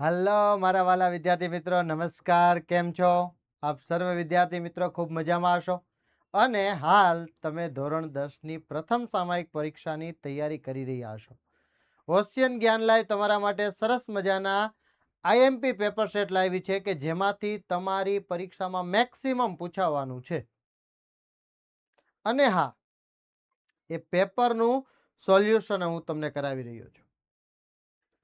Hello મારા વાલા વિદ્યાર્થી મિત્રો, નમસ્કાર. કેમ છો આપ? સર્વ વિદ્યાર્થી મિત્રો ખૂબ મજામાં હશો અને હાલ તમે ધોરણ 10 ની પ્રથમ સામાયિક પરીક્ષાની તૈયારી કરી રહ્યા હશો. ઓશિયન જ્ઞાન લાઈવ તમારા માટે સરસ મજાના આઈએમપી પેપર સેટ લાવી છે કે જેમાંથી તમારી પરીક્ષામાં મેક્સિમમ પૂછાવાનું છે. અને હા, એ પેપરનું સોલ્યુશન હું તમને કરાવી રહ્યો છું.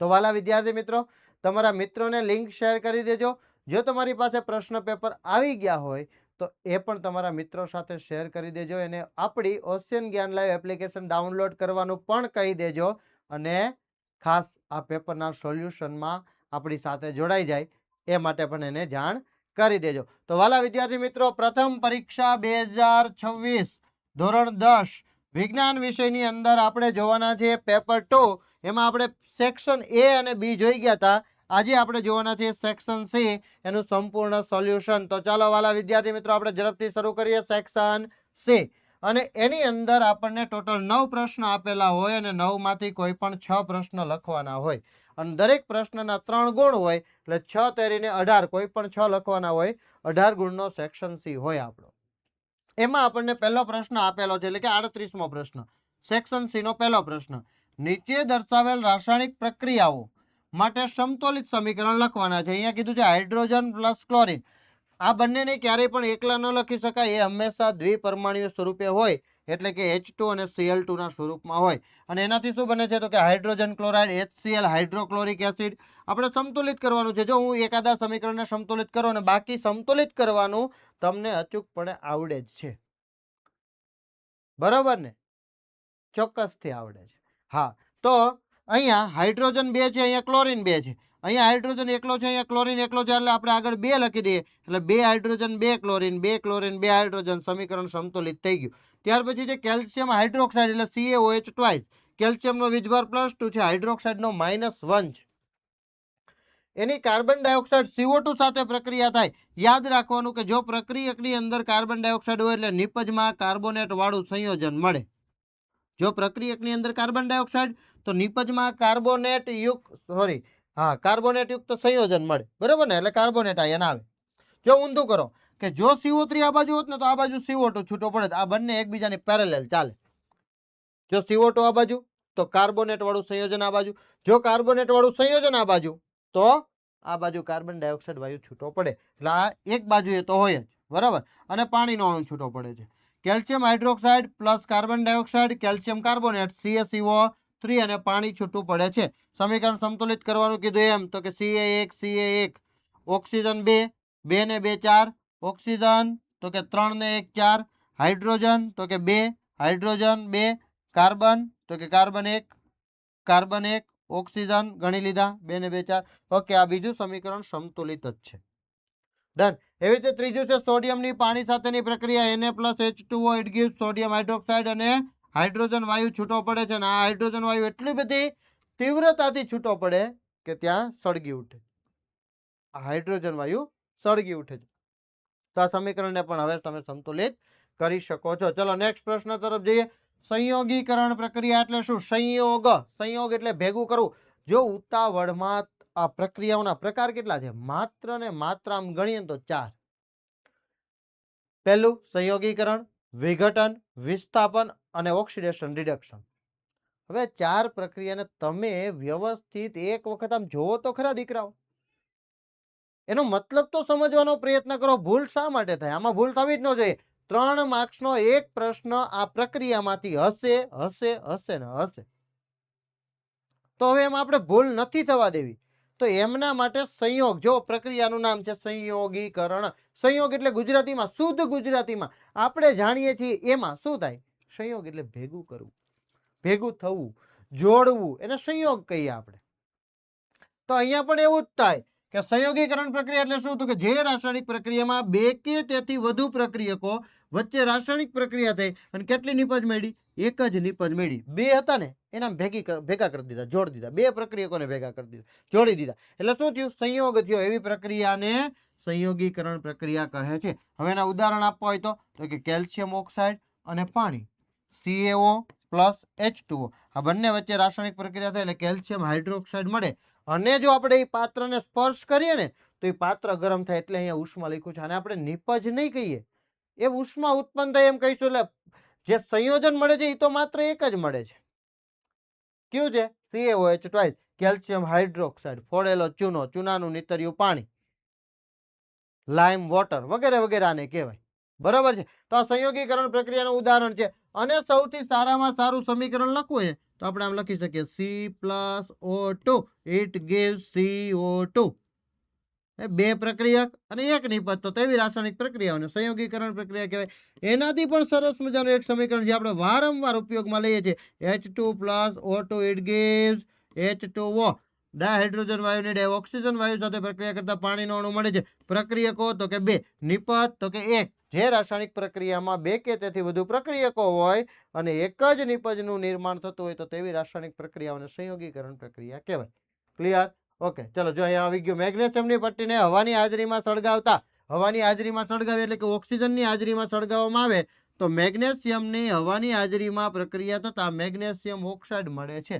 તો વાલા વિદ્યાર્થી મિત્રો, તમારા મિત્રોને લિંક શેર કરી દેજો. જો તમારી પાસે પ્રશ્ન પેપર આવી ગયા હોય તો એ પણ તમારા મિત્રો સાથે શેર કરી દેજો. એને આપણી ઓશિયન જ્ઞાન લાઈવ એપ્લિકેશન ડાઉનલોડ કરવાનું પણ કહી દેજો અને ખાસ આ પેપરના સોલ્યુશનમાં આપણી સાથે જોડાઈ જાય એ માટે પણ એને જાણ કરી દેજો. તો વાલા વિદ્યાર્થી મિત્રો, પ્રથમ પરીક્ષા 2026 ધોરણ 10 વિજ્ઞાન વિષયની અંદર આપણે જોવાના છે પેપર 2. એમાં આપણે સેક્શન એ અને બી જોઈ ગયા હતા. આજે આપણે જોવાના છે સેક્શન સી, એનું સંપૂર્ણ સોલ્યુશન. તો ચાલો વાલા વિદ્યાર્થી મિત્રો, આપણે ઝડપથી શરૂ કરીએ સેક્શન સી. અને એની અંદર આપણને ટોટલ 9 પ્રશ્ન આપેલા હોય અને 9 માંથી કોઈ પણ 6 પ્રશ્ન લખવાના હોય અને દરેક પ્રશ્નના 3 ગુણ હોય, એટલે 6 તેરીને 18, કોઈ પણ 6 લખવાના હોય. 18 ગુણનો સેક્શન સી હોય આપણો. એમાં આપણને પહેલો પ્રશ્ન આપેલો છે, એટલે કે 38મો પ્રશ્ન. સેક્શન સી નો પહેલો પ્રશ્ન: નીચે દર્શાવેલ રાસાયણિક પ્રક્રિયાઓ માટે સમતોલિત સમીકરણ લખવાના છે. અહીંયા કીધું છે હાઇડ્રોજન પ્લસ ક્લોરીન. આ બંનેને ક્યારેય પણ એકલા ન લખી શકાય. એ હંમેશા દ્વિપરમાણુય સ્વરૂપે હોય, એટલે કે H2 અને Cl2 ના સ્વરૂપમાં હોય. અને એનાથી શું બને છે? તો કે hydrogen chloride, HCl, hydrochloric acid. આપણે સમતુલિત કરવાનું છે. જો હું એકાદા સમીકરણને સમતુલિત કરું અને બાકી સમતુલિત કરવાનું તમને અચૂકપણે આવડે જ છે. બરાબર ને? ચોક્કસથી આવડે છે. હા, તો અહીંયા હાઇડ્રોજન 2 છે, અહીંયા ક્લોરીન 2 છે. અહીંયા હાઇડ્રોજન એકલો છે, અહીંયા ક્લોરીન એકલો છે, એટલે આપણે આગળ 2 લખી દઈએ. એટલે 2 હાઇડ્રોજન 2 ક્લોરીન, 2 ક્લોરીન 2 હાઇડ્રોજન, સમીકરણ સમતુલિત થઈ ગયું. ત્યાર પછી છે કેલ્શિયમ હાઇડ્રોક્સાઇડ, એટલે CaOH ટ્વાઇસ. કેલ્શિયમનો વીજભાર +2 છે, હાઇડ્રોક્સાઇડનો -1 છે. એની કાર્બન ડાયોક્સાઇડ CO2 સાથે પ્રક્રિયા થાય. યાદ રાખવાનું કે જો પ્રક્રિયકની અંદર કાર્બન ડાયોક્સાઇડ હોય એટલે નિપજમાં કાર્બોનેટ વાળું સંયોજન મળે. જો પ્રક્રિયકની અંદર કાર્બન ડાયોક્સાઇડ, તો નિપજમાં કાર્બોનેટ યુક્ત સંયોજન મળે. બરાબર ને? એટલે કાર્બોનેટ આયન આવે. જો ઊંધું કરો કે જો CO3 આ બાજુ હોત ને તો આ બાજુ CO2 છૂટો પડે. આ બંને એકબીજાની પેરેલલ ચાલે. જો CO2 આ બાજુ તો કાર્બોનેટ વાળું સંયોજન આ બાજુ. જો કાર્બોનેટ વાળું સંયોજન આ બાજુ તો આ બાજુ કાર્બન ડાયોક્સાઇડ વાયુ છૂટો પડે. એટલે આ એક બાજુ એ તો હોય જ. બરાબર? અને પાણીનો અણુ છૂટો પડે છે. Calcium hydroxide plus carbon dioxide, calcium carbonate, CaCO3 અને પાણી છૂટું પડે છે. સમીકરણ સમતુલિત કરવાનું કીધું એમ તો કે Ca1 ઓક્સિજન 2, 2 ને 2 4, ઓક્સિજન તો કે 3 ને 1 4, હાઇડ્રોજન તો કે 2, હાઇડ્રોજન 2, કાર્બન તો કે કાર્બન 1, કાર્બન 1, ઓક્સિજન ગણી લીધા 2 ને 2 4. ઓકે, આ બીજું સમીકરણ સમતુલિત જ છે. ડન. એવી રીતે ત્રીજું છે સોડિયમની પાણી સાથેની પ્રક્રિયા, Na+H2O, it gives sodium hydroxide, અને હાઇડ્રોજન વાયુ છૂટો પડે છે. અને આ હાઇડ્રોજન વાયુ એટલી બધી તીવ્રતાથી છૂટો પડે કે ત્યાં સળગી ઉઠે. આ હાઇડ્રોજન વાયુ સળગી ઉઠે છે. તો આ સમીકરણને પણ હવે તમે સંતુલિત કરી શકો છો. ચલો નેક્સ્ટ પ્રશ્ન તરફ જઈએ. સંયોગીકરણ પ્રક્રિયા એટલે શું? સંયોગ એટલે ભેગું કરવું. જો ઉતાવળમાં આ પ્રક્રિયાઓના પ્રકાર કેટલા છે? માત્ર ને માત્ર આમ ગણીએ તો 4. પહેલું સંયોગીકરણ, વિઘટન, વિસ્થાપન અને ઓક્સિડેશન રિડક્શન. હવે 4 પ્રક્રિયાને તમે વ્યવસ્થિત એક વખત આમ જોવો તો ખરા દીકરાઓ. એનો મતલબ તો સમજવાનો પ્રયત્ન કરો. ભૂલ શા માટે થાય? આમાં ભૂલ થવી જ ન જોઈએ. 3 માર્ક્સનો એક પ્રશ્ન આ પ્રક્રિયામાંથી હશે ને હશે. તો હવે એમાં આપણે ભૂલ નથી થવા દેવી. તો એમના માટે સંયોગ, જો પ્રક્રિયાનું નામ છે સંયોગીકરણ. સંયોગ એટલે ગુજરાતીમાં, શુદ્ધ ગુજરાતીમાં આપણે જાણીએ છીએ એમાં શું થાય? સંયોગ એટલે ભેગું કરવું, ભેગું થવું, જોડવું, એને સંયોગ કહીએ આપણે. તો અહીંયા પણ એવું જ થાય કે સંયોગીકરણ પ્રક્રિયા એટલે શું? તો કે જે રાસાયણિક પ્રક્રિયામાં 2 કે તેથી વધુ પ્રક્રિયકો વચ્ચે રાસાયણિક પ્રક્રિયા થઈ અને કેટલી નિપજ મળી? એક જ નિપજ મળી. 2 હતા ને એના ભેગા કરી દીધા, જોડી દીધા. 2 પ્રક્રિયકોને ભેગા કરી દીધા, જોડી દીધા. એટલે શું થયું? સંયોગ થયો. એવી પ્રક્રિયાને સંયોગીકરણ પ્રક્રિયા કહે છે. હવે એના ઉદાહરણ આપવા હોય તો કે કેલ્શિયમ ઓક્સાઇડ અને પાણી, CaO+H2O. આ બંને વચ્ચે રાસાયણિક પ્રક્રિયા થાય એટલે કેલ્શિયમ હાઇડ્રોક્સાઇડ મળે અને જો આપણે એ પાત્રને સ્પર્શ કરીએ ને તો એ પાત્ર ગરમ થાય, એટલે અહીંયા ઉષ્મા લખ્યું છે. અને આપણે નિપજ નહીં કહીએ, એ ઉષ્મા ઉત્પન્ન થાય એમ કહીશું. એટલે જે સંયોજન મળે છે એ તો માત્ર એક જ મળે છે. કયું છે? CaOH ટ્વાઇસ, કેલ્શિયમ હાઇડ્રોક્સાઇડ, ફોડેલો ચૂનો, ચૂનાનું નીતર્યું પાણી, લાઇમ વોટર વગેરે વગેરે આને કહેવાય. બરાબર છે. તો આ સંયોગીકરણ પ્રક્રિયાનું ઉદાહરણ છે. અને સૌથી સારામાં સારું સમીકરણ લખવું છે તો આપણે આમ લખી શકીએ C+O2 ઇટ gives CO2. બે પ્રક્રિયક અને એક નિપજ, તો તેવી રાસાયણિક પ્રક્રિયાઓને સંયોગીકરણ પ્રક્રિયા કહેવાય. એનાથી પણ સરસ મજાનું એક સમીકરણ જે આપણે વારંવાર ઉપયોગમાં લઈએ છીએ, H2+O2 it gives H2O. Dihydrogen વાયુની ડાયઓક્સિજન વાયુ સાથે પ્રક્રિયા કરતા પાણીનો અણુ મળે છે. પ્રક્રિયકો તો કે 2, નિપજ તો કે 1. જે રાસાયણિક પ્રક્રિયામાં 2 કે તેથી વધુ પ્રક્રિયકો હોય અને એક જ નિપજનું નિર્માણ થતું હોય તો તેવી રાસાયણિક પ્રક્રિયાઓને સંયોગીકરણ પ્રક્રિયા કહેવાય. ક્લિયર? ઓકે, ચલો જો અહીંયા આવી ગયું. મેગ્નેશિયમની પટ્ટીને હવાની હાજરીમાં સળગાવતા, હવાની હાજરીમાં સળગાવે એટલે કે ઓક્સિજનની હાજરીમાં સળગાવવામાં આવે તો મેગ્નેશિયમની હવાની હાજરીમાં પ્રક્રિયા થતા મેગ્નેશિયમ ઓક્સાઇડ મળે છે.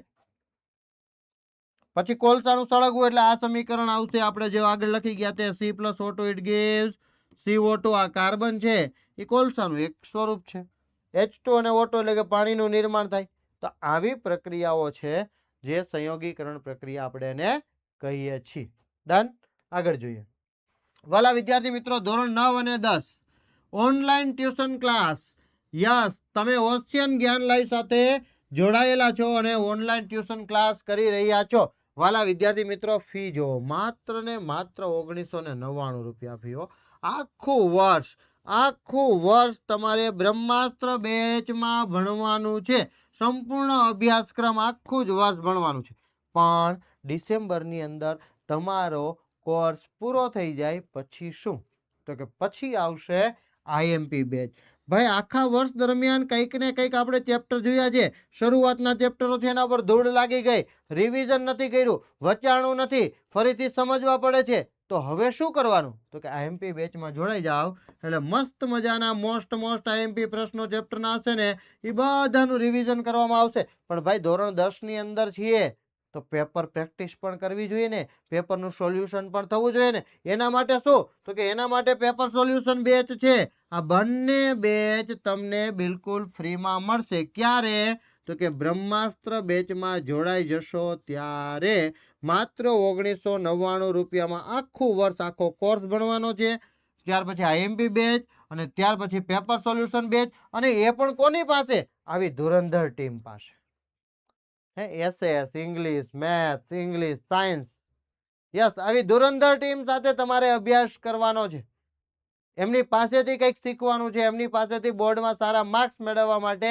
પછી કોલસાનું સળગવું એટલે આ સમીકરણ આવશે આપણે જે આગળ લખી ગયા તે C+O2 ઇટ gives CO2. આ કાર્બન છે એ કોલસાનું એક સ્વરૂપ છે. H2 અને O2 એટલે કે પાણીનું નિર્માણ થાય. તો આવી પ્રક્રિયાઓ છે જે સંયોગીકરણ પ્રક્રિયા આપણે એને કહીએ છીએ. ડન? આગળ જોઈએ. વાલા વિદ્યાર્થી મિત્રો, ધોરણ 9 અને 10 ઓનલાઈન ટ્યુશન ક્લાસ. યસ, તમે ઓશિયન જ્ઞાન લાઈવ સાથે જોડાયેલા છો અને ઓનલાઈન ટ્યુશન ક્લાસ કરી રહ્યા છો. વાલા વિદ્યાર્થી મિત્રો, ફી જો માત્ર ને માત્ર 1999 રૂપિયા ફી હો. આખું વર્ષ તમારે બ્રહ્માસ્ત્ર બેચમાં ભણવાનું છે. સંપૂર્ણ અભ્યાસક્રમ આખું જ વર્ષ ભણવાનું છે. પણ ડિસેમ્બરની અંદર તમારો કોર્સ પૂરો થઈ જાય પછી શું? તો કે પછી આવશે આઈએમપી બેચ. ભાઈ આખા વર્ષ દરમિયાન કંઈક ને કંઈક આપણે ચેપ્ટર જોયા છે. શરૂઆતના ચેપ્ટરો છે એના પર ધૂળ લાગી ગઈ, રિવિઝન નથી કર્યું, વચાણું નથી, ફરીથી સમજવા પડે છે. તો હવે શું કરવાનું? તો કે આઈએમપી બેચમાં જોડાઈ જાઓ એટલે મસ્ત મજાના મોસ્ટ આઈએમપી પ્રશ્નો ચેપ્ટરના હશે ને એ બધાનું રિવિઝન કરવામાં આવશે. પણ ભાઈ ધોરણ 10 ની અંદર છીએ તો પેપર પ્રેક્ટિસ પણ કરવી જોઈએ ને, પેપરનું સોલ્યુશન પણ થવું જોઈએ ને. એના માટે શું? તો કે એના માટે પેપર સોલ્યુશન બેચ છે. આ બંને બેચ તમને બિલકુલ ફ્રીમાં મળશે. ક્યારે? તો કે બ્રહ્માસ્ત્ર બેચમાં જોડાઈ જશો ત્યારે. માત્ર 1999 રૂપિયામાં આખું વર્ષ આખો કોર્સ ભણવાનો છે. ત્યાર પછી આઈએમપી બેચ અને ત્યાર પછી પેપર સોલ્યુશન બેચ. અને એ પણ કોની પાસે? આવી ધુરંધર ટીમ પાસે. SS, English, maths, English, science. Yes, આવી ધુરંધર ટીમ સાથે તમારે અભ્યાસ કરવાનો છે. એમની પાસેથી કંઈક શીખવાનું છે. એમની પાસેથી બોર્ડમાં સારા માર્ક્સ મેળવવા માટે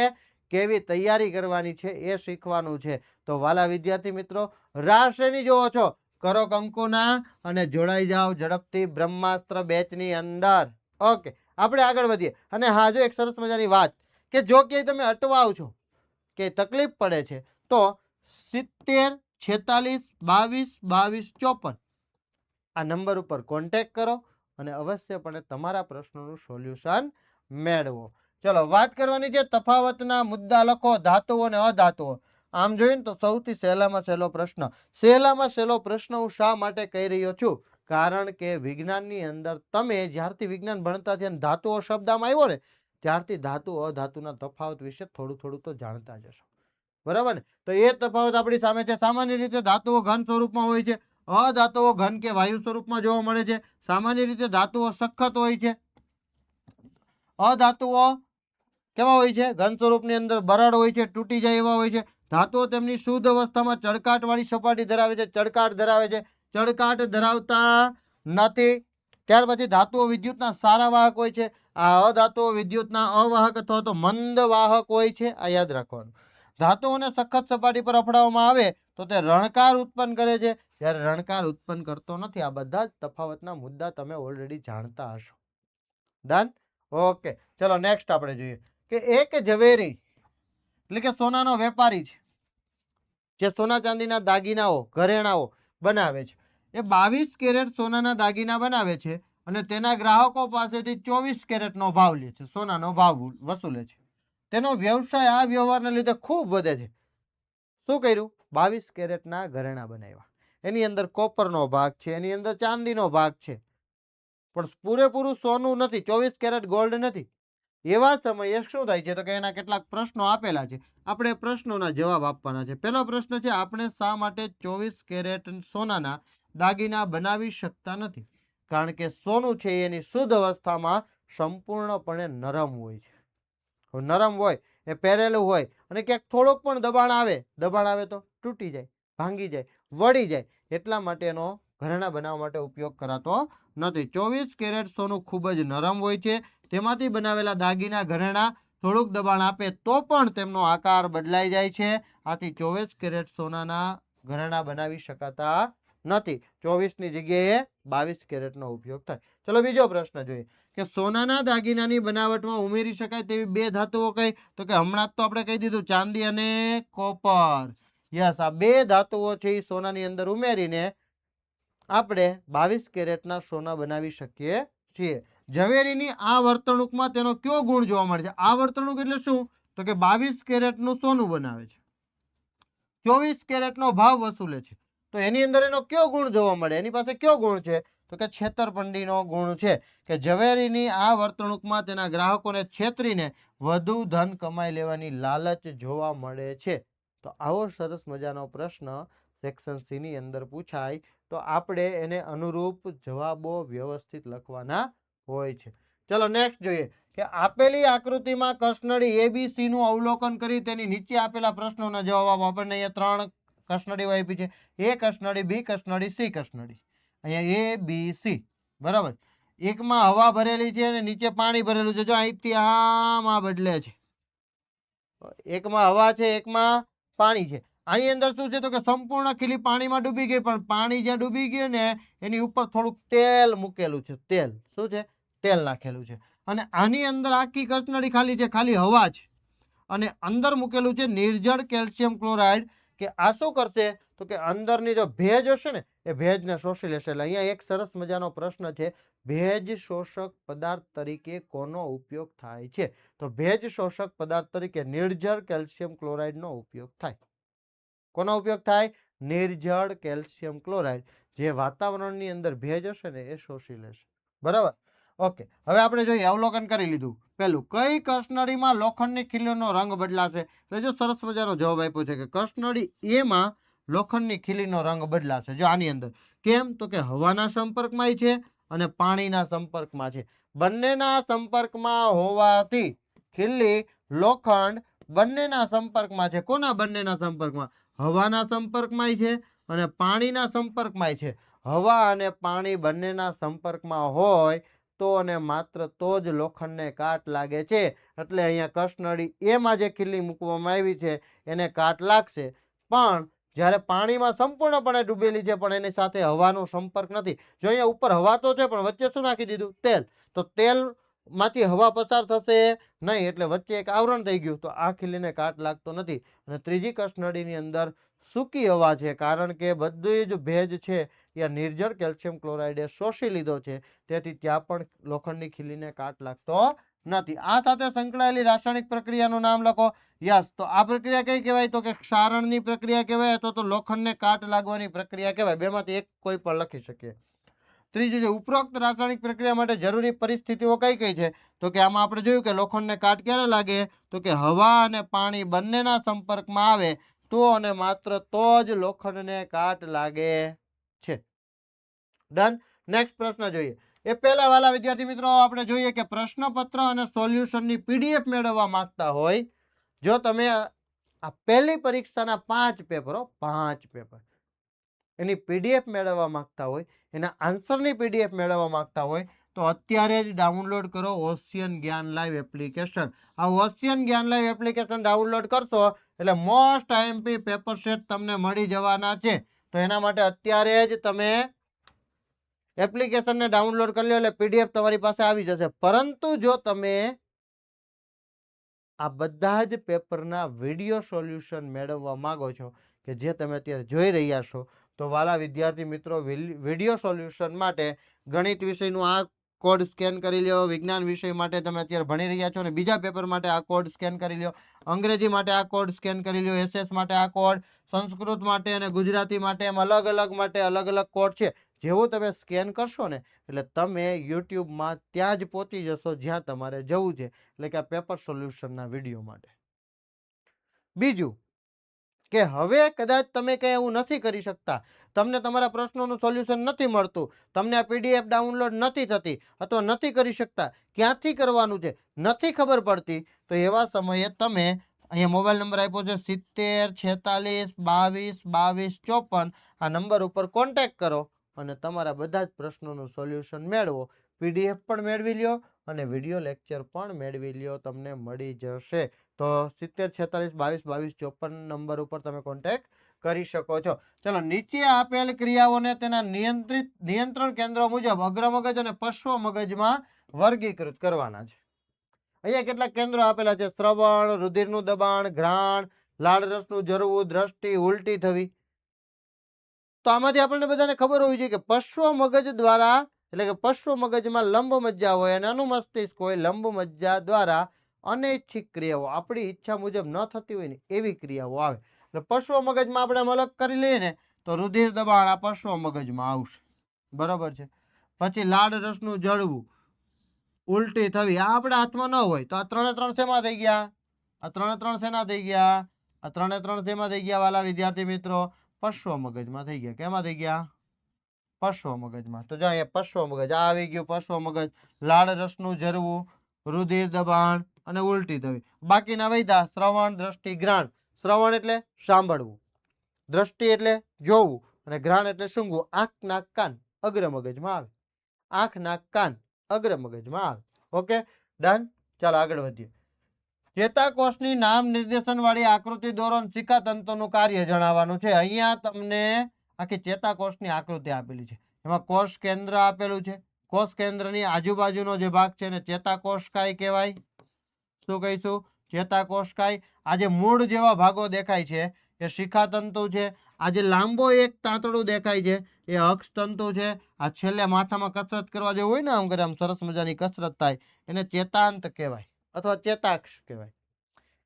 કેવી તૈયારી કરવાની છે એ શીખવાનું છે. તો વાલા વિદ્યાર્થી મિત્રો, રાહ શેની જોવો છો? કરો કંકુના અને જોડાઈ જાઓ ઝડપથી બ્રહ્માસ્ત્ર બેચની અંદર. ઓકે, આપણે આગળ વધીએ. અને હા, જો એક સરસ મજાની વાત કે જો ક્યાંય તમે અટવાવ છો કે તકલીફ પડે છે તો 70 46 22 22 54 આ નંબર ઉપર કોન્ટેક્ટ કરો અને અવશ્યપણે તમારા પ્રશ્નોનું સોલ્યુશન મેળવો. ચલો વાત કરવાની છે તફાવતના મુદ્દા લખો, ધાતુઓ અને અધાતુઓ. આમ જોઈએ ને તો સૌથી સહેલામાં સહેલો પ્રશ્ન હું શા માટે કહી રહ્યો છું? કારણ કે વિજ્ઞાનની અંદર તમે જ્યારથી વિજ્ઞાન ભણતા થયા ને ધાતુઓ શબ્દ આમાં આવ્યો ને ત્યારથી ધાતુ અધાતુના તફાવત વિશે થોડું તો જાણતા જશો. બરાબર ને? તો એ તફાવત આપણી સામે છે. સામાન્ય રીતે ધાતુઓ ઘન સ્વરૂપમાં હોય છે, અધાતુઓ ઘન કે વાયુ સ્વરૂપમાં જોવા મળે છે. સામાન્ય રીતે ધાતુઓ સખત હોય છે, અધાતુઓ કેવા હોય છે? ઘન સ્વરૂપની અંદર બરડ હોય છે, તૂટી જાય એવા હોય છે. ધાતુઓ તેમની શુદ્ધ અવસ્થામાં ચળકાટવાળી સપાટી ધરાવે છે, ચળકાટ ધરાવતા નથી. ત્યાર પછી ધાતુઓ વિદ્યુતના સારા વાહક હોય છે. આ અધાતુઓ વિદ્યુતના અવાહક અથવા તો મંદ વાહક હોય છે. આ યાદ રાખવાનું. ધાતુઓને સખત સપાટી પર અફડાવવામાં આવે તો તે રણકાર ઉત્પન્ન કરે છે, જ્યારે રણકાર ઉત્પન્ન કરતો નથી. આ બધા જ તફાવતના મુદ્દા તમે ઓલરેડી જાણતા હશો. ડન? ઓકે, ચલો નેક્સ્ટ આપણે જોઈએ કે એક ઝવેરી એટલે કે સોનાનો વેપારી છે જે સોના ચાંદીના દાગીનાઓ ઘરેણાઓ બનાવે છે. એ 22 કેરેટ સોનાના દાગીના બનાવે છે અને તેના ગ્રાહકો પાસેથી 24 કેરેટનો ભાવ લે છે, સોનાનો ભાવ વસૂલે છે. તેનો વ્યવસાય આ વ્યવહારને લીધે ખૂબ વધે છે. શું કર્યું? 22 કેરેટના ઘરેણા બનાવ્યા. એની અંદર કોપરનો ભાગ છે, એની અંદર ચાંદીનો ભાગ છે, પણ પૂરેપૂરું સોનું નથી, 24 કેરેટ ગોલ્ડ નથી. એવા સમયે શું થાય છે તો કે એના કેટલાક પ્રશ્નો આપેલા છે. આપણે પ્રશ્નોના જવાબ આપવાના છે. પહેલો પ્રશ્ન છે, આપણે શા માટે 24 કેરેટ સોનાના દાગીના બનાવી શકતા નથી? કારણ કે સોનું છે એની શુદ્ધ અવસ્થામાં સંપૂર્ણપણે નરમ હોય છે. નરમ હોય, એ પહેરેલું હોય અને ક્યાંક થોડોક પણ દબાણ આવે તો તૂટી જાય, ભાંગી જાય, વળી જાય. એટલા માટે એનો ઘરેણાં બનાવવા માટે ઉપયોગ કરાતો નથી. 24 કેરેટ સોનું ખૂબ જ નરમ હોય છે. તેમાંથી બનાવેલા દાગીના ઘરેણાં થોડુંક દબાણ આપે તો પણ તેમનો આકાર બદલાઈ જાય છે. આથી 24 કેરેટ સોનાના ઘરેણાં બનાવી શકાતા નથી. 24 ની જગ્યાએ 22 કેરેટનો ઉપયોગ થાય. ચલો બીજો પ્રશ્ન જોઈએ કે સોનાના દાગીનાની બનાવટમાં ઉમેરી શકાય તેવી બે ધાતુઓ કઈ? તો કે હમણાં તો આપણે કહી દીધું ચાંદી અને કોપર. યસ, આ બે ધાતુઓ છે એ સોનાની અંદર ઉમેરીને આપણે 22 કેરેટના સોના બનાવી શકીએ છીએ. ઝવેરીની આ વર્તણૂકમાં તેનો કયો ગુણ જોવા મળે છે? આ વર્તણૂક એટલે શું? તો કે 22 કેરેટનું સોનું બનાવે છે, 24 કેરેટનો ભાવ વસૂલે છે. તો એની અંદર એનો કયો ગુણ જોવા મળે? એની પાસે કયો ગુણ છે? તો કે છેતરપિંડીનો ગુણ છે. કે ઝવેરીની આ વર્તણૂકમાં તેના ગ્રાહકોને છેતરીને વધુ ધન કમાઈ લેવાની લાલચ જોવા મળે છે. તો આવો સરસ મજાનો પ્રશ્ન સેક્શન સી ની અંદર પૂછાય તો આપણે એને અનુરૂપ જવાબો વ્યવસ્થિત લખવાના હોય છે. ચલો નેક્સ્ટ જોઈએ કે આપેલી આકૃતિમાં કસનળી ABC નું અવલોકન કરી તેની નીચે આપેલા પ્રશ્નોના જવાબ આપો. આપણને અહીંયા 3 કસનળીઓ આપી છે. A કસનળી, B કસનળી, C કસનળી. અહીંયા A B C બરાબર. એકમાં હવા ભરેલી છે અને નીચે પાણી ભરેલું છે. જો અહીંથી આમ આ બદલે છે. એકમાં હવા છે, એકમાં પાણી છે. આની અંદર શું છે તો કે સંપૂર્ણ ખીલી પાણીમાં ડૂબી ગઈ, પણ પાણી જ્યાં ડૂબી ગયું ને એની ઉપર થોડુંક તેલ મૂકેલું છે. તેલ શું છે? તેલ નાખેલું છે. અને આની અંદર આખી કસનળી ખાલી છે, ખાલી હવા છે અને અંદર મૂકેલું છે નિર્જળ કેલ્શિયમ ક્લોરાઇડ. કે આ શું કરશે તો કે અંદરની જો ભેજ હશે ને એ ભેજને શોષી લેશે. એટલે અહીંયા એક સરસ મજાનો પ્રશ્ન છે, ભેજ શોષક પદાર્થ તરીકે કોનો ઉપયોગ થાય છે? તો ભેજ શોષક પદાર્થ તરીકે નિર્જળ કેલ્શિયમ ક્લોરાઇડનો ઉપયોગ થાય. કોનો ઉપયોગ થાય? નિર્જળ કેલ્શિયમ ક્લોરાઇડ. જે વાતાવરણની અંદર ભેજ હશે ને એ શોષી લેશે. બરાબર. ઓકે, હવે આપણે જોઈએ, અવલોકન કરી લીધું. પહેલું, કઈ કસનળીમાં લોખંડની ખીલીનો રંગ બદલાશે? એટલે જો સરસ મજાનો જવાબ આપ્યો છે કે કસનળી એમાં લોખંડની ખીલીનો રંગ બદલાશે. જો આની અંદર કેમ તો કે હવાના સંપર્કમાં છે અને પાણીના સંપર્કમાં છે. બંનેના સંપર્કમાં હોવાથી ખીલી લોખંડ બંનેના સંપર્કમાં છે. કોના બંનેના સંપર્કમાં? હવાના સંપર્કમાં છે અને પાણીના સંપર્કમાં છે. હવા અને પાણી બંનેના સંપર્કમાં હોય તો અને માત્ર તો જ લોખંડને કાટ લાગે છે. એટલે અહીંયા કસનળી એમાં જે ખીલી મૂકવામાં આવી છે એને કાટ લાગશે. પણ જ્યારે પાણીમાં સંપૂર્ણપણે ડૂબેલી છે પણ એની સાથે હવાનો સંપર્ક નથી. જો અહીંયા ઉપર હવા તો છે પણ વચ્ચે શું નાખી દીધું? તેલ. તો તેલ માંથી હવા પસાર થશે નહીં, એટલે વચ્ચે એક આવરણ થઈ ગયું, તો આ ખીલીને કાટ લાગતો નથી. અને ત્રીજી કસનળીની અંદર સૂકી હવા છે, કારણ કે બધી જ ભેજ છે એ નિર્જળ કેલ્શિયમ ક્લોરાઇડે શોષી લીધો છે, તેથી ત્યાં પણ લોખંડની ખીલીને કાટ લાગતો નથી. આ સાથે સંકળાયેલી રાસાયણિક પ્રક્રિયાનું નામ લખો. યસ, તો આ પ્રક્રિયા કઈ કહેવાય? તો કે ક્ષારણની પ્રક્રિયા કહેવાય અથવા તો લોખંડને કાટ લાગવાની પ્રક્રિયા કહેવાય. બેમાંથી એક કોઈ પણ લખી શકીએ. ત્રીજું છે, ઉપરોક્ત રાસાયણિક પ્રક્રિયા માટે જરૂરી પરિસ્થિતિઓ કઈ કઈ છે? તો કે આમાં આપણે જોયું કે લોખંડને કાટ ક્યારે લાગે? તો કે હવા અને પાણી બંનેના સંપર્કમાં આવે તો અને માત્ર તો જ લોખંડને કાટ લાગે છે. ડન. નેક્સ્ટ પ્રશ્ન જોઈએ. એ પહેલા વાલા વિદ્યાર્થી મિત્રો આપણે જોઈએ કે પ્રશ્નપત્ર અને સોલ્યુશનની પીડીએફ મેળવવા માંગતા હોય, જો તમે આ પહેલી પરીક્ષાના 5 પેપર એની પીડીએફ મેળવવા માંગતા હોય, એના આન્સરની પીડીએફ મેળવવા માંગતા હોય તો અત્યારે જ ડાઉનલોડ કરો ઓશિયન જ્ઞાન લાઈવ એપ્લિકેશન. આ ઓશિયન જ્ઞાન લાઈવ એપ્લિકેશન ડાઉનલોડ કરશો એટલે મોસ્ટ આઈએમપી પેપર સેટ તમને મળી જવાના છે. તો એના માટે અત્યારે જ તમે એપ્લિકેશનને ડાઉનલોડ કરી લો એટલે પીડીએફ તમારી પાસે આવી જશે. પરંતુ જો તમે આ બધા જ પેપરના વિડીયો સોલ્યુશન મેળવવા માંગો છો કે જે તમે અત્યારે જોઈ રહ્યા છો, તો વાલા વિદ્યાર્થી મિત્રો વિડીયો સોલ્યુશન માટે ગણિત વિષયનું આ કોડ સ્કેન કરી લ્યો. વિજ્ઞાન વિષય માટે તમે અત્યારે ભણી રહ્યા છો અને બીજા પેપર માટે આ કોડ સ્કેન કરી લ્યો. અંગ્રેજી માટે આ કોડ સ્કેન કરી લ્યો. એસએસ માટે આ કોડ, સંસ્કૃત માટે અને ગુજરાતી માટે એમ અલગ અલગ માટે અલગ અલગ કોડ છે. જેવું તમે સ્કેન કરશો ને એટલે તમે યુટ્યુબમાં ત્યાં જ પહોંચી જશો જ્યાં તમારે જવું છે, એટલે કે આ પેપર સોલ્યુશનના વિડીયો માટે. બીજું કે હવે કદાચ તમે કંઈ એવું નથી કરી શકતા, તમને તમારા પ્રશ્નોનું સોલ્યુશન નથી મળતું, તમને આ પીડીએફ ડાઉનલોડ નથી થતી અથવા નથી કરી શકતા, ક્યાંથી કરવાનું છે નથી ખબર પડતી, તો એવા સમયે તમે અહીંયા મોબાઈલ નંબર આપ્યો છે 70 46 22 22 54. આ નંબર ઉપર કોન્ટેક્ટ કરો અને તમારા બધા જ પ્રશ્નોનું સોલ્યુશન મેળવો. પીડીએફ પણ મેળવી લ્યો અને વિડીયો લેક્ચર પણ મેળવી લ્યો, તમને મળી જશે. તો 70 46 22 22 54 નંબર ઉપર તમે કોન્ટેક્ટ કરી શકો છો. ચલો, નીચે આપેલ ક્રિયાઓને તેના નિયંત્રણ કેન્દ્રો મુજબ અગ્ર મગજ અને પશ્વ મગજમાં વર્ગીકૃત કરવાના છે. અહીંયા કેટલાક કેન્દ્રો આપેલા છે: શ્રવણ, રુધિરનું દબાણ, ઘ્રાણ, લાળરસનું ઝરવું, દ્રષ્ટિ, ઉલટી થવી. તો આમાંથી આપણને બધાને ખબર હોવી જોઈએ કે પશ્વ મગજ દ્વારા, એટલે કે પશ્વ મગજમાં લંબ મજ્જા હોય અને અનુમસ્તિષ્ક હોય. લંબ મજ્જા દ્વારા અનૈચ્છિક ક્રિયાઓ, આપણી ઈચ્છા મુજબ ન થતી હોય ને એવી ક્રિયાઓ આવે. એટલે પશ્વ મગજમાં આપણે અલગ કરી લઈએ ને તો રુધિર દબાણ આ પશ્વ મગજમાં આવશે, બરાબર છે. પછી લાળ રસનું જળવું, ઉલટી થવી, આ આપણા હાથમાં ન હોય. તો આ ત્રણે ત્રણ શેમાં થઈ ગયા? આ ત્રણે ત્રણ શેના થઈ ગયા? આ ત્રણે ત્રણ શેમાં થઈ ગયા વાલા વિદ્યાર્થી મિત્રો? પશ્વ મગજમાં થઈ ગયા. કેમાં થઈ ગયા? પશ્વ મગજમાં. તો જો અહીંયા પશ્વ મગજ આ આવી ગયું. પશ્વ મગજ, લાળ રસનું ઝરવું, રુધિર દબાણ અને ઉલટી થવી. બાકીના વૈધા શ્રવણ, દ્રષ્ટિ, ઘ્રાણ. શ્રવણ એટલે સાંભળવું, દ્રષ્ટિ એટલે જોવું અને ઘ્રાણ એટલે સૂંઘવું. આંખ, નાક, કાન અગ્ર મગજમાં આવે. આંખ, નાક, કાન અગ્ર મગજમાં આવે. Okay, done. ચાલો આગળ વધીએ. ચેતાકોષની નામ નિર્દેશન વાળી આકૃતિ દોરો. શિખા તંતુનું કાર્ય જણાવવાનું છે. અહીંયા તમને આખી ચેતાકોષની આકૃતિ આપેલી છે. એમાં કોષ કેન્દ્ર આપેલું છે. કોષ કેન્દ્રની આજુબાજુનો જે ભાગ છે એને ચેતાકોષકાય કહેવાય. શું કહીશું? ચેતાકોષકાય. આ જે મૂળ જેવા ભાગો દેખાય છે એ શિખા તંતુ છે. આ જે લાંબો એક તાંતડું દેખાય છે એ અક્ષ તંતુ છે. આ છેલ્લે માથામાં કસરત કરવા જેવું હોય ને, આમ કરે આમ સરસ મજાની કસરત થાય, એને ચેતાંત કહેવાય અથવા ચેતાક્ષ કહેવાય.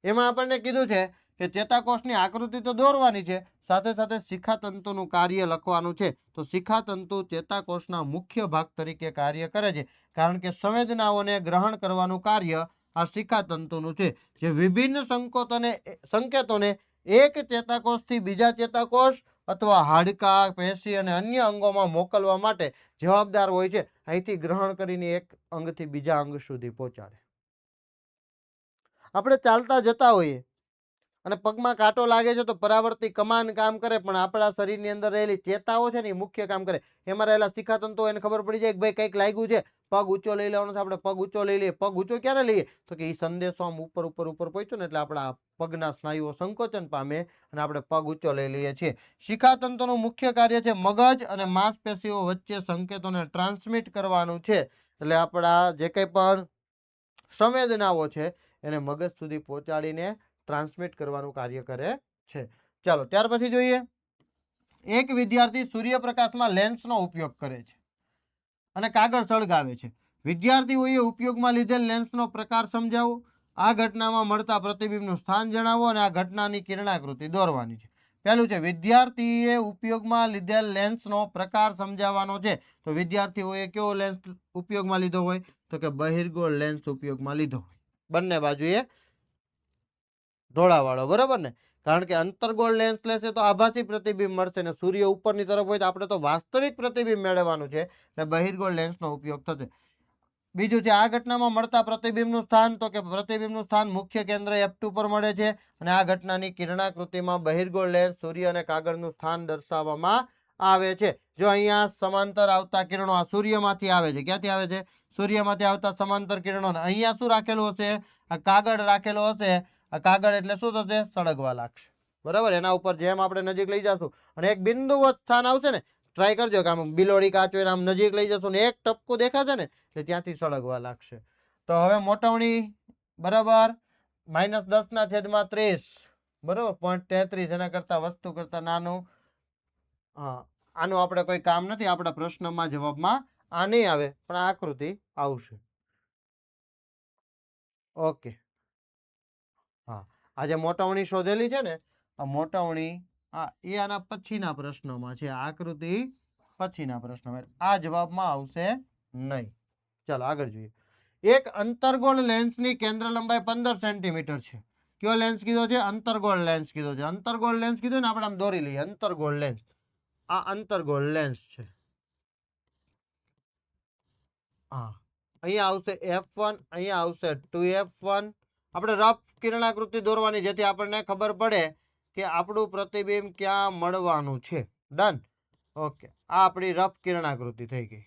એમાં આપણને કીધું છે કે ચેતાકોષની આકૃતિ તો દોરવાની છે, સાથે સાથે શિખા તંતુનું કાર્ય લખવાનું છે. તો શિખા તંતુ ચેતાકોષના મુખ્ય ભાગ તરીકે કાર્ય કરે છે, કારણ કે સંવેદનાઓને ગ્રહણ કરવાનું કાર્ય આ શિખા તંતુનું છે, જે વિભિન્ન સંકેતોને એક ચેતાકોષથી બીજા ચેતાકોષ અથવા હાડકા, પેશી અને અન્ય અંગોમાં મોકલવા માટે જવાબદાર હોય છે. અહીંથી ગ્રહણ કરીને એક અંગથી બીજા અંગ સુધી પહોંચાડે. આપણે ચાલતા જતા હોઈએ અને પગમાં કાંટો લાગે છે તો પરાવર્તી કમાન કામ કરે, પણ આપણા શરીરની અંદર રહેલી ચેતાઓ છે ને એ મુખ્ય કામ કરે. એમાં રહેલા શિખા તંતુઓ એને ખબર પડી જાય કે ભાઈ કંઈક લાગ્યું છે, પગ ઊંચો લઈ લેવાનો છે. આપણે પગ ઊંચો લઈ લઈએ. પગ ઊંચો ક્યારે લઈએ? તો કે એ સંદેશો આમ ઉપર ઉપર ઉપર પહોંચ્યો ને એટલે આપણા પગના સ્નાયુઓ સંકોચન પામે અને આપણે પગ ઊંચો લઈ લઈએ છીએ. શિખા તંતુનું મુખ્ય કાર્ય છે મગજ અને માંસપેશીઓ વચ્ચે સંકેતોને ટ્રાન્સમિટ કરવાનું છે. એટલે આપણા જે કંઈ પણ સંવેદનાઓ છે એને મગજ સુધી પહોંચાડીને ટ્રાન્સમિટ કરવાનું કાર્ય કરે છે. ચાલો ત્યાર પછી જોઈએ. એક વિદ્યાર્થી સૂર્યપ્રકાશમાં લેન્સનો ઉપયોગ કરે છે અને કાગળ સળગાવે છે. વિદ્યાર્થીઓએ ઉપયોગમાં લીધેલ લેન્સનો પ્રકાર સમજાવો. આ ઘટનામાં મળતા પ્રતિબિંબનું સ્થાન જણાવો અને આ ઘટનાની કિરણાકૃતિ દોરવાની છે. પહેલું છે વિદ્યાર્થીએ ઉપયોગમાં લીધેલ લેન્સનો પ્રકાર સમજાવવાનો છે. તો વિદ્યાર્થીઓએ કેવો લેન્સ ઉપયોગમાં લીધો હોય? તો કે બહિર્ગોળ લેન્સ ઉપયોગમાં લીધો હોય. બંને બાજુએ ઢોળાવાળો, બરાબર ને? કારણ કે અંતર્ગોળ લેન્સ લેશે તો આભાસી પ્રતિબિંબ મળશે ને સૂર્ય ઉપરની તરફ હોય તો આપણે તો વાસ્તવિક પ્રતિબિંબ મેળવવાનું છે એટલે બહિર્ગોળ લેન્સનો ઉપયોગ થશે. બીજું છે આ ઘટનામાં મળતા પ્રતિબિંબનું સ્થાન. તો કે પ્રતિબિંબનું સ્થાન મુખ્ય કેન્દ્ર F2 પર મળે છે અને આ ઘટનાની કિરણાકૃતિમાં બહિર્ગોળ લેન્સ, સૂર્ય અને કાગળનું સ્થાન દર્શાવવામાં આવે છે. જો અહીંયા સમાંતર આવતા કિરણો આ સૂર્યમાંથી આવે છે. ક્યાંથી આવે છે? સૂર્યમાંથી આવતા સમાંતર કિરણો. અહીંયા શું રાખેલું હશે? આ કાગળ રાખેલો હશે. આ કાગળ એટલે શું થશે? સળગવા લાગશે, બરાબર? એના ઉપર જેમ આપણે નજીક લઈ જશું અને એક બિંદુવત સ્થાન આવશે ને, ટ્રાય કરજો કે આમ બિલોડી કાચો આમ નજીક લઈ જશું ને એક ટપકું દેખાશે ને એટલે ત્યાંથી સળગવા લાગશે. તો હવે મોટવણી, બરાબર, -10/30, બરાબર, 0.33. એના કરતા વસ્તુ કરતા નાનું. હા, આનું આપણે કોઈ કામ નથી, આપણા પ્રશ્નમાં જવાબમાં આ નહીં આવે પણ આ આકૃતિ આવશે. ઓકે. હા, આ જે મોટવણી શોધેલી છે ને, આ મોટવણી એ આના પછીના પ્રશ્નોમાં છે. આકૃતિ પછીના પ્રશ્નમાં, આ જવાબમાં આવશે નહીં. ચાલો આગળ જોઈએ. એક અંતર્ગોળ લેન્સની કેન્દ્ર લંબાઈ 15 સેન્ટીમીટર છે. કયો લેન્સ કીધો છે? અંતર્ગોળ લેન્સ કીધો છે. અંતર્ગોળ લેન્સ કીધું ને, આપણે આમ દોરી લઈએ. અંતર્ગોળ લેન્સ, આ અંતર્ગોળ લેન્સ છે. હા, અહીંયા આવશે F1, અહીંયા આવશે 2F1. આપણે રફ કિરણાકૃતિ દોરવાની, જેથી આપણને ખબર પડે કે આપણું પ્રતિબિંબ ક્યાં મળવાનું છે. ડન. ઓકે, આ આપણી રફ કિરણાકૃતિ થઈ ગઈ.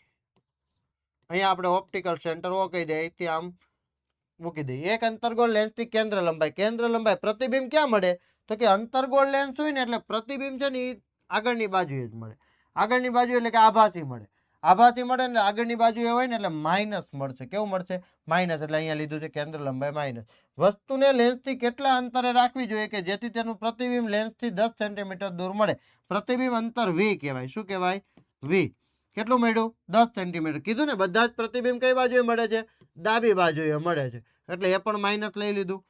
અહીંયા આપણે ઓપ્ટિકલ સેન્ટર ઓ કહી દઈએ, અહીંથી આમ મૂકી દઈએ. એક અંતર્ગોળ લેન્સની કેન્દ્ર લંબાઈ પ્રતિબિંબ ક્યાં મળે? તો કે અંતર્ગોળ લેન્સ હોય ને એટલે પ્રતિબિંબ છે ને એ આગળની બાજુએ જ મળે. આગળની બાજુ એટલે કે આભાસી મળે. આભાસી મળે ને આગળની બાજુએ હોય ને એટલે માઇનસ મળશે. કેવું મળશે? માઇનસ. એટલે અહીંયા લીધું છે કેન્દ્ર લંબાઈ માઇનસ. વસ્તુને લેન્સથી કેટલા અંતરે રાખવી જોઈએ કે જેથી તેનું પ્રતિબિંબ લેન્સથી 10 સેન્ટીમીટર દૂર મળે? પ્રતિબિંબ અંતર V કહેવાય. શું કહેવાય? V. કેટલું મળ્યું? 10 સેન્ટીમીટર. કીધું ને બધા જ પ્રતિબિંબ કઈ બાજુએ મળે છે? ડાબી બાજુએ મળે છે. એટલે એ પણ માઇનસ લઈ લીધું.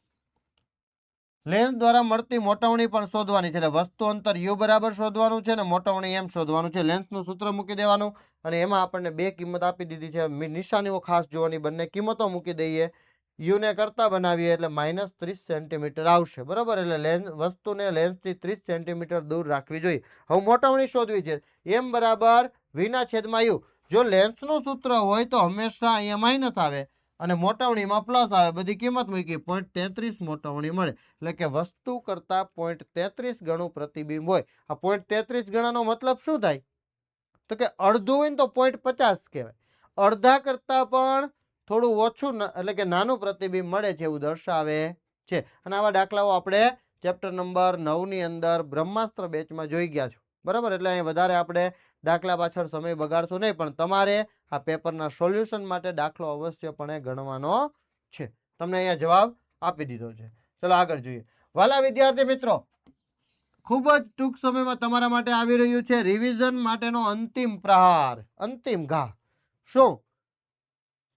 લેન્સ દ્વારા મળતી મોટવણી પણ શોધવાની છે. એટલે વસ્તુ અંતર U બરાબર શોધવાનું છે ને મોટવણી એમ શોધવાનું છે. લેન્સનું સૂત્ર મૂકી દેવાનું અને એમાં આપણને બે કિંમત આપી દીધી છે. નિશાનીઓ ખાસ જોવાની, બંને કિંમતો મૂકી દઈએ. U ને કરતા બનાવીએ એટલે -30 સેન્ટીમીટર આવશે. બરાબર. એટલે લેન્સ વસ્તુને લેન્સથી 30 સેન્ટીમીટર દૂર રાખવી જોઈએ. હવે મોટવણી શોધવી છે. M બરાબર V/U. જો લેન્સનું સૂત્ર હોય તો હંમેશા અહીંયા માઇનસ આવે અને મોટવણીમાં પ્લસ આવે. બધી કિંમત મૂકી 0.33 મોટવણી મળે. એટલે કે વસ્તુ કરતા 0.33 ગણું પ્રતિબિંબ હોય. આ 0.33 ગણાનો મતલબ શું થાય? તો કે અડધું હોય ને તો 0.50 કહેવાય. અડધા કરતા પણ થોડું ઓછું એટલે કે નાનું પ્રતિબિંબ મળે છે એવું દર્શાવે છે. અને આવા દાખલાઓ આપણે ચેપ્ટર નંબર 9 ની અંદર બ્રહ્માસ્ત્ર બેચમાં જોઈ ગયા છો. બરાબર. એટલે અહીં વધારે આપણે દાખલા પાછળ સમય બગાડશું નહીં, પણ તમારે આ પેપરના સોલ્યુશન માટે દાખલો અવશ્યપણે ગણવાનો છે. તમને અહીંયા જવાબ આપી દીધો છે. ચલો આગળ જોઈએ. વાલા વિદ્યાર્થી મિત્રો, ખૂબ જ ટૂંક સમયમાં તમારા માટે આવી રહ્યું છે રિવિઝન માટેનો અંતિમ પ્રહાર, અંતિમ ઘા. શું?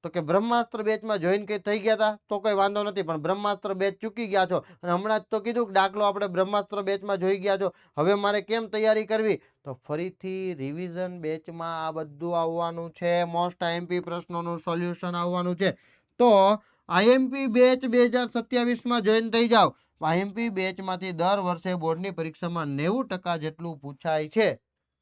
તો કે બ્રહ્માસ્ત્ર બેચમાં જોઈન કઈ થઈ ગયા હતા તો કોઈ વાંધો નથી, પણ બ્રહ્માસ્ત્ર બેચ ચૂકી ગયા છો અને હમણાં જ તો કીધું કે દાખલો આપણે બ્રહ્માસ્ત્ર બેચમાં જોઈ ગયા છો. હવે મારે કેમ તૈયારી કરવી? તો ફરીથી રિવિઝન બેચમાં આ બધું આવવાનું છે. મોસ્ટ આઈએમપી પ્રશ્નોનું સોલ્યુશન આવવાનું છે. તો આઈએમપી બેચ 2027માં જોઈન થઈ જાઓ. આઈએમપી બેચમાંથી દર વર્ષે બોર્ડની પરીક્ષામાં 90% જેટલું પૂછાય છે.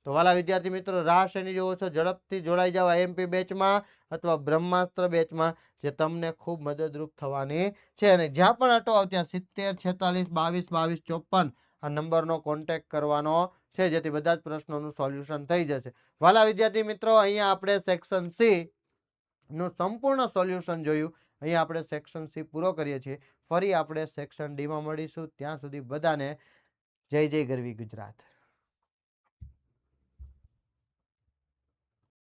તો વાલા વિદ્યાર્થી મિત્રો, રાહ શેની જોવો છો? ઝડપથી જોડાઈ જાઓ આઈએમપી બેચમાં અથવા બ્રહ્માસ્ત્ર બેચમાં, જે તમને ખૂબ મદદરૂપ થવાની છે. અને જ્યાં પણ અટો આવ ત્યાં 70 46 22 22 54 આ નંબરનો કોન્ટેક્ટ કરવાનો છે, જેથી બધા જ પ્રશ્નોનું સોલ્યુશન થઈ જશે. વાલા વિદ્યાર્થી મિત્રો, અહીંયા આપણે સેક્શન સી નું સંપૂર્ણ સોલ્યુશન જોયું. અહીંયા આપણે સેક્શન સી પૂરો કરીએ છીએ. ફરી આપણે સેક્શન ડી માં મળીશું. ત્યાં સુધી બધાને જય જય ગરવી ગુજરાત.